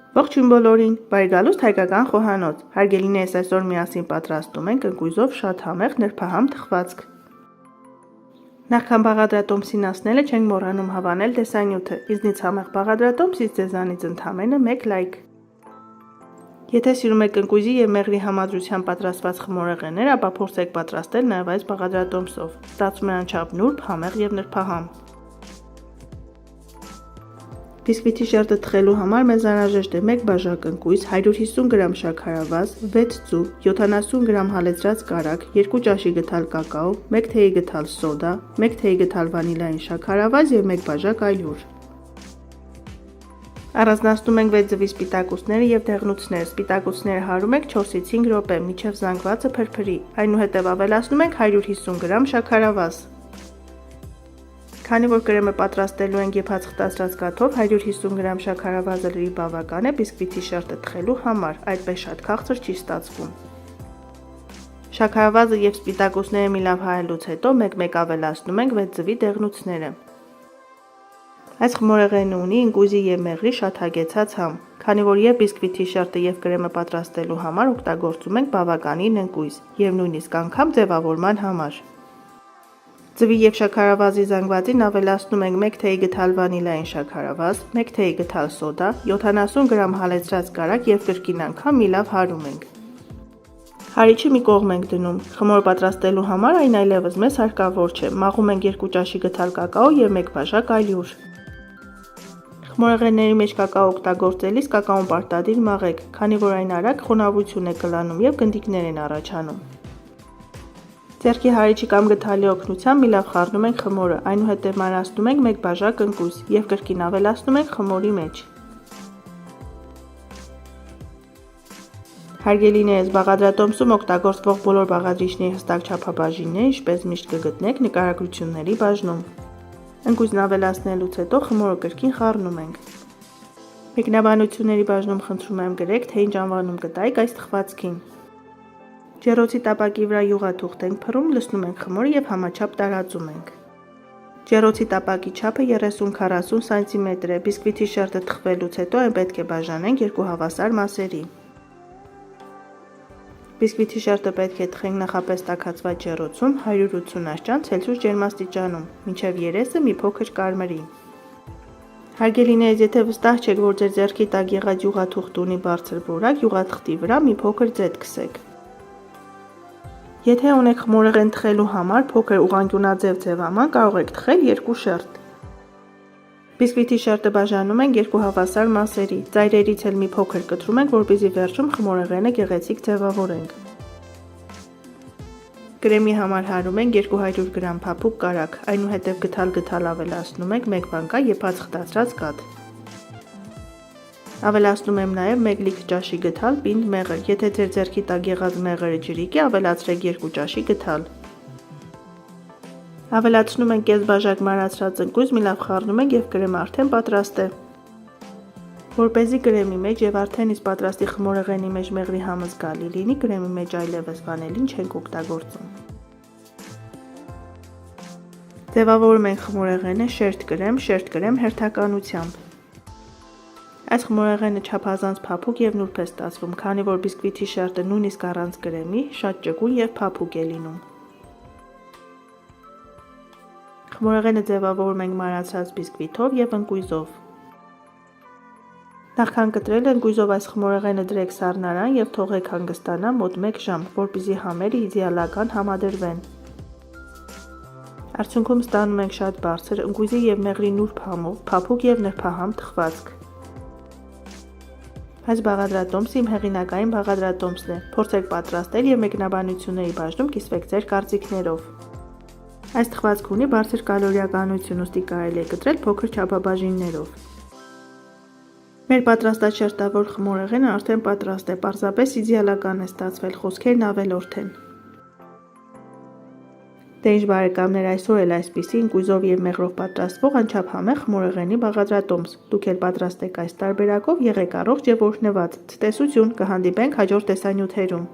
Ողջույն բոլորին, բարի գալուստ հայկական խոհանոց, հարգելիներս այսօր միասին պատրաստում ենք ընկույզով շատ համեղ նրբահամ թխվածք։ Նախքան բաղադրատոմսին անցնելը չենք մոռանում հավանել տեսանյութը, ինձնից համեղ բաղադրատոմս, իսկ ձեզանից ընդամենը 1 լայք։ Եթե սիրում եք ընկույզի և մեղրի համադրությամբ պատրաստված խմորեղեններ, ապա փորձեք պատրաստել նաև այս բաղադրատոմսով, ստացվում է անչափ նուրբ, համեղ և նրբահամ։ Բիսկվիթի շերտը թխելու համար մեզ անհրաժեշտ է 1 բաժակ ընկույզ, 150 գրամ շաքարավազ, 6 ձու, 70 գրամ հալեցրած կարագ, 2 ճաշի գթալ կակաո, 1 թեյի գթալ սոդա, 1 թեյի գթալ վանիլային շաքարավազ և 1 բաժակ այլուր։ Առանձնացնում ենք 6 ձվի սպիտակուցները և դեղնուցները, սպիտակուցները հարում ենք 4-ից 5 րոպե, մինչև զանգվածը փրփրի, այնուհետև ավելացնում ենք 150 գրամ շաքարավազ։ Քանի որ կրեմը պատրաստելու ենք եփած խտացրած կաթով, 150 գրամ շաքարավազը լրիվ բավական է բիսկվիթի շերտը թխելու համար, այդպես շատ քաղցր չի ստացվում։ Շաքարավազը և սպիտակուցները մի լավ հայելուց հետո մեկ-մեկ ավելացնում ենք 6 ձվի դեղնուցները։ Այս խմորեղենը ունի ընկույզի և մեղրի շատ հագեցած համ, քանի որ և բիսկվիթի շերտը և կրեմը պատրաստելու համար օգտագործում ենք բավականին ընկույզ և նույնիսկ անգամ ձևավորման համար։ Ձվի և շաքարավազի զանգվածին ավելացնում ենք 1 թեյի գթալ վանիլային շաքարավազ, 1 թեյի գթալ սոդա, 70 գրամ հալեցրած կարագ և կրկին անգամ մի լավ հարում ենք։ Հարիչը մի կողմ ենք դնում, խմոր պատրաստելու համար այն այլևս մեզ հարկավոր չէ, մաղում ենք 2 ճաշի գթալ կակաո և 1 բաժակ այլուր։ Խմորեղենների մեջ կակաո օգտագործելիս կակաոն պարտադիր մաղեք, քանի որ այն արագ խոնավություն է կլանում և գնդիկներ են առաջանում։ Ձեռքի հարիչի կամ գթալի օգնությամբ մի լավ խառնում ենք խմորը, այնուհետև մանրացնում ենք 1 բաժակ ընկույզ և կրկին ավելացնում ենք խմորի մեջ։ Հարգելիներս, բաղադրատոմսում օգտագործվող բոլոր բաղադրիչների հստակ չափաբաժինները, ինչպես միշտ կգտնեք նկարագրությունների բաժնում։ Ընկույզն ավելացնելուց հետո խմորը կրկին խառնում ենք։ Մեկնաբանությունների բաժնում խնդրում եմ գրեք, թե ինչ անվանում կտայիք այս թխվածքին։ Ջեռոցի տապակի վրա յուղաթուղթ ենք փռում, լցնում ենք խմորը և համաչափ տարածում ենք։ Ջեռոցի տապակի չափը 30-40 սմ է, բիսկվիթի շերտը թխվելուց հետո այն պետք է բաժանենք 2 հավասար մասերի։ Բիսկվիթի շերտը պետք է թխենք նախապես տաքացված ջեռոցում 180 աստիճան Ցելսիուս ջերմաստիճանում, մինչև երեսը մի փոքր կարմրի։ Հարգելիներս, եթե վստահ չեք, որ ձեր ձեռքի տակ եղած յուղաթուղթը ունի բարձր որակ, յուղաթղթի վրա մի փոքր ձետ քսեք։ Եթե ունեք խմորեղեն թխելու համար փոքր ուղղանկյունաձև ձևաման, կարող եք թխել 2 շերտ։ Բիսկվիթի շերտը բաժանում ենք 2 հավասար մասերի, ծայրերից էլ մի փոքր կտրում ենք, որպեսզի վերջում խմորեղենը գեղեցիկ ձևավորենք։ Կրեմի համար հարում ենք 200 գրամ փափուկ կարագ, այնուհետև գթալ ավելացնում ենք 1 վանկա եփած խտացրած կաթ։ Ավելացնում եմ նաև 1 լիտր ճաշի գթալ պինդ մեղր, եթե ձեր ձեռքի տակ եղած մեղրը ջրիկ է, ավելացրեք 2 ճաշի գթալ։ Ավելացնում ենք կես բաժակ մանրացրած ընկույզ, մի լավ խառնում ենք և կրեմը արդեն պատրաստ է։ Որպեսզի կրեմի մեջ և արդեն իսկ պատրաստի խմորեղենի մեջ մեղրի համը զգալի լինի, կրեմի մեջ այլևս վանիլին չենք օգտագործում։ Ձևավորում ենք խմորեղենը շերտ կրեմ հերթականությամբ։ Այս խմորեղենը չափազանց փափուկ և նուրբ է ստացվում, քանի որ բիսկվիթի շերտը նույնիսկ առանց կրեմի շատ ճկուն և փափուկ է լինում։ Խմորեղենը ձևավորում ենք մանրացրած բիսկվիթով և ընկույզով։ Նախքան կտրել ընկույզով այս խմորեղենը դրեք սառնարան և թողեք հանգստանա մոտ 1 ժամ, որպեսզի համերը իդեալական համադրվեն։ Արդյունքում ստանում ենք շատ բարձր ընկույզի և մեղրի նուրբ համով, փափուկ և նրբահամ թխվածք։ Այս բաղադրատոմսը իմ հեղինակային բաղադրատոմսն է, փորձեք պատրաստել և մեկնաբանությունների բաժնում կիսվեք ձեր կարծիքներով։ Այս թխվածքը ունի բարձր կալորիականություն, ուստի կարելի է կտրել փոքր չափաբաժիններով։ Մեր պատրաստած շերտավոր խմորեղենը արդեն պատրաստ է, պարզապես իդեալական է ստացվել, խոսքերն ավելորդ են։ Դե ինչ բարեկամներ, այսօր էլ այսպիսի ընկույզով և մեղրով պատրաստվող անչափ համեղ խմորեղենի բաղադրատոմս։ Դուք էլ պատրաստեք այս տարբերակով, եղեք առողջ և օրհնված։ Ցտեսություն, կհանդիպենք հաջորդ տեսանյութերում։